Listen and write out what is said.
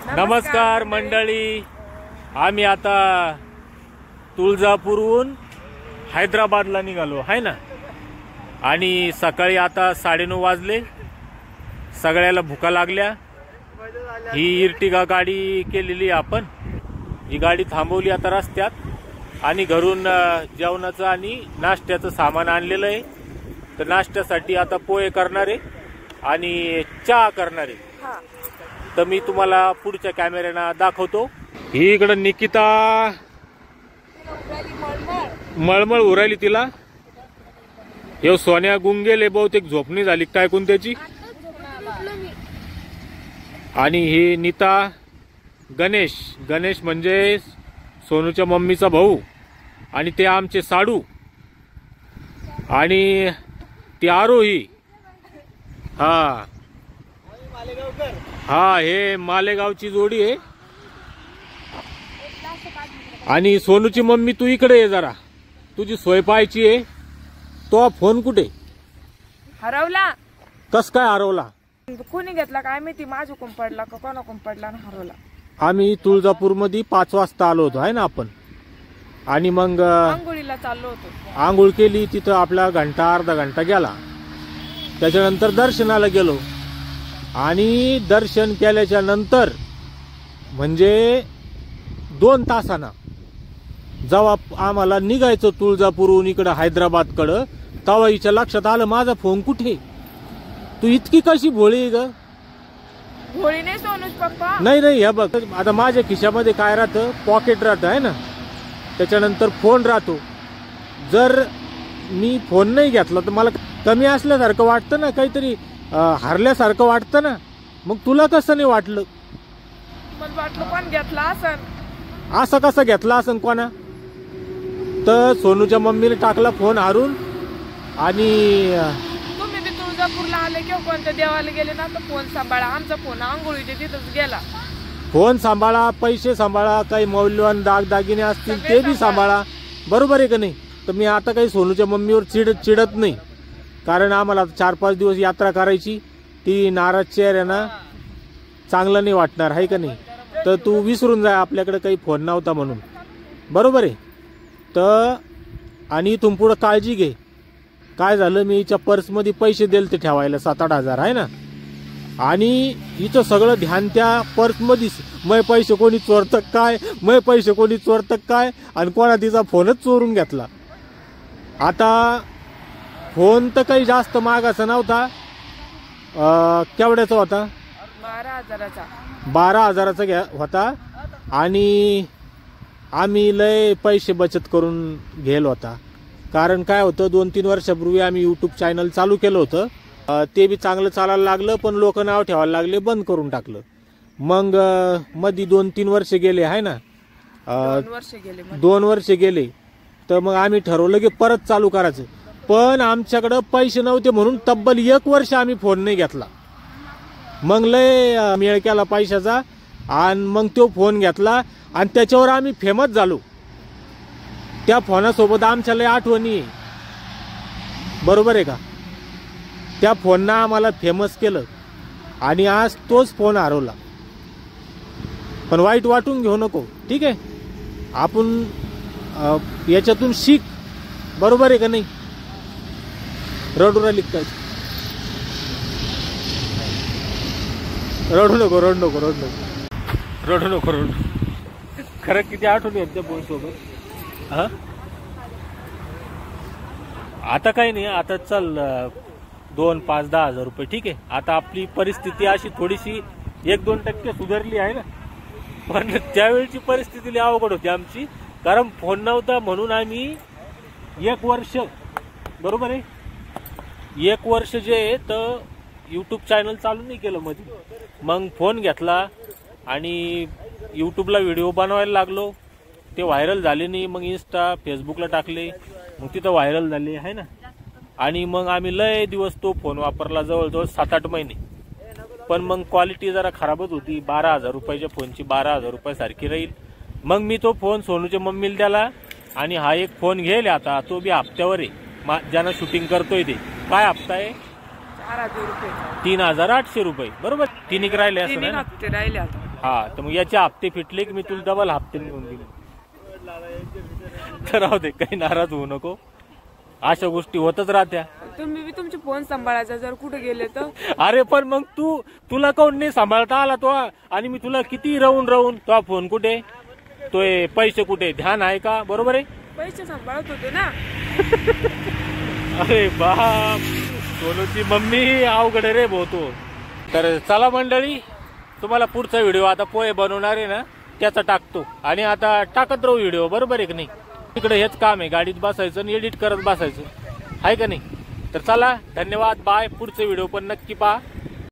नमस्कार मंडळी, आम्ही आता तुळजापूरहून हैदराबादला निघालो आहे ना। आणि सकाळी आता 9:30 वाजले, सगळ्याला भुका लागल्या। ही इर्टिगा गाडी केलेली आपण, ही गाडी थांबवली आता रस्त्यात आणि घरून जेवणाचं आणि नाश्त्याचं सामान आणलेलं आहे। तर नाश्त्यासाठी आता पोहे करणार आहे आणि चहा करणार आहे। तर मी तुम्हाला पुढच्या कॅमेऱ्याने दाखवतो। ही इकडे निकिता मळमळ उरायली तिला। हे सोन्या गुंगेले बहुतेक झोपणी झाली काय कोणत्याची। आणि ही नीता गणेश, गणेश म्हणजे सोनूच्या मम्मीचा भाऊ आणि ते आमचे साडू। आणि ती आरोही, हा हा हे मालेगावची जोडी आहे। आणि सोनूची मम्मी तू इकडे ये जरा, तुझी सोय पाहायची आहे। तो फोन कुठे हरवला? कस काय हरवला? कोणी घेतला काय माहिती, माझ्याकडून पडला का कोणाकडून पडला आणि हरवला। आम्ही तुळजापूर मध्ये 5 वाजता आलो होतो आहे ना आपण। आणि मग आंघोळीला चाललो होतो, आंघोळ केली, तिथं आपला घंटा अर्धा घंटा गेला। त्याच्यानंतर दर्शनाला गेलो आणि दर्शन केल्याच्या नंतर म्हणजे 2 तासांना जेव्हा आम्हाला निघायचं तुळजापूरहून इकडं हैदराबादकडं, तेव्हा हिच्या लक्षात आलं माझा फोन कुठे। तू इतकी कशी भोळी ग? भोळी नाही सोनूच पप्पा। नाही नाही, हे बघ आता माझ्या खिशामध्ये काय राहतं, पॉकेट राहतं आहे ना, त्याच्यानंतर फोन राहतो। जर मी फोन नाही घेतला तर मला कमी असल्यासारखं वाटतं ना, काहीतरी हरल्यासारखं वाटतं ना। मग तुला कसं नाही वाटलं? मला वाटलं पण घेतला असन। असं कसं घेतला असन कोणा? तर सोनूच्या मम्मीने टाकला फोन हारून। आणि तुम्ही बी तुळजापूरला आले किंवा कोणत्या देवाला गेले ना तर फोन सांभाळा, आमचा फोन आंघोळीच्या तिथंच गेला। फोन सांभाळा, पैसे सांभाळा, काही मौल्यवान दागदागिने असतील ते बी सांभाळा, बरोबर आहे का नाही? तर मी आता काही सोनूच्या मम्मीवर चिडत नाही, कारण आम्हाला 4-5 दिवस यात्रा करायची। ती नाराज चेहऱ्यानं चांगलं नाही वाटणार आहे का नाही? तर तू विसरून जाय आपल्याकडे काही फोन नव्हता म्हणून, बरोबर आहे? तर आणि इथून पुढं काळजी घे। काय झालं, मी हिच्या पर्समध्ये पैसे दिले ते ठेवायला 7-8 हजार आहे ना, आणि हिचं सगळं ध्यान त्या पर्समध्येच। मै पैसे कोणी चोरतं काय, मै पैसे कोणी चोरतं काय, आणि कोणा तिचा फोनच चोरून घेतला। आता फोन तर काही जास्त महागाचा नव्हता, केवढ्याचा होता? 12,000चा। 12,000चा होता। आणि आम्ही लय पैसे बचत करून घेल होता, कारण काय होतं 2-3 वर्षापूर्वी आम्ही यूट्यूब चॅनल चालू केलं होतं। ते बी चांगलं चालायला लागलं, पण लोक नाव ठेवायला लागले, बंद करून टाकलं। मग मध्ये 2-3 वर्ष गेले आहे ना, 2 वर्ष गेले। तर मग आम्ही ठरवलं की परत चालू करायचं, पण आमच्याकडं पैसे नव्हते म्हणून तब्बल 1 वर्ष आम्ही फोन नाही घेतला। मग लय मेळ केला पैशाचा, आणि मग तो फोन घेतला आणि त्याच्यावर आम्ही फेमस झालो। त्या फोनासोबत आमच्या लय आठवणी आहे, बरोबर आहे का? त्या फोननं आम्हाला फेमस केलं आणि आज तोच फोन हरवला। पण वाईट वाटून घेऊ नको, ठीक आहे? आपण याच्यातून शिक, बरोबर आहे का नाही? रडू राहिली काय? रडू नको, रडू नको, रडू नको, रडू नको, रडू। खरं किती आठवणी आहेत त्या फोन सोबत। हा आता काही नाही, आता चल 2, 5, 10 हजार रुपये ठीक आहे। आता आपली परिस्थिती अशी थोडीशी 1-2% सुधारली आहे ना, पण त्यावेळची परिस्थिती लई अवघड होती आमची, कारण फोन नव्हता म्हणून आम्ही 1 वर्ष, बरोबर आहे, 1 वर्ष जे तर यूट्यूब चॅनल चालू नाही केलं मध्ये। मग फोन घेतला आणि यूट्यूबला व्हिडिओ बनवायला लागलो, ते व्हायरल झाले नाही। मग इंस्टा फेसबुकला टाकले, मग तिथं व्हायरल झाले आहे ना। आणि मग आम्ही लय दिवस तो फोन वापरला, जवळजवळ 7-8 महिने। पण मग क्वालिटी जरा खराबच होती, 12,000 रुपयाच्या फोनची 12,000 रुपयासारखी राहील। मग मी तो फोन सोनूच्या मम्मीला दिला, आणि हा एक फोन घेईल आता, तो बी हप्त्यावर आहे, ज्यानं शूटिंग करतोय ते। काय हप्ता आहे? 4,000 रुपये, 3,800 रुपये, बरोबर? 3 राहिले असं राहिले आता। हा तर मग याचे हप्ते फिटले की मी तुला डबल हप्ते घेऊन देईन. तर राहू दे, काही नाराज होऊ नको, अशा गोष्टी होतच राहत्या. तुम्ही बी तुमचे फोन सांभाळायचा जर कुठे गेले तर. अरे पण मग तुला काऊन नाही सांभाळता आला तो, आणि मी तुला किती राहून तो फोन कुठे, तो पैसे कुठे, ध्यान आहे का? बरोबर आहे, पैसे सांभाळत होते ना. अरे बाप, सोनूची मम्मी अवघड रे भाऊ. तर चला मंडळी, तुम्हाला पुढचा व्हिडिओ आता पोहे बनवणार आहे ना त्याचा टाकतो, आणि आता टाकत राहू व्हिडिओ, बरोबर आहे की नाही. तिकडे हेच काम आहे, गाडीत बसायचं आणि एडिट करत बसायचं, आहे का नाही. तर चला, धन्यवाद, बाय. पुढचे व्हिडिओ पण नक्की पहा.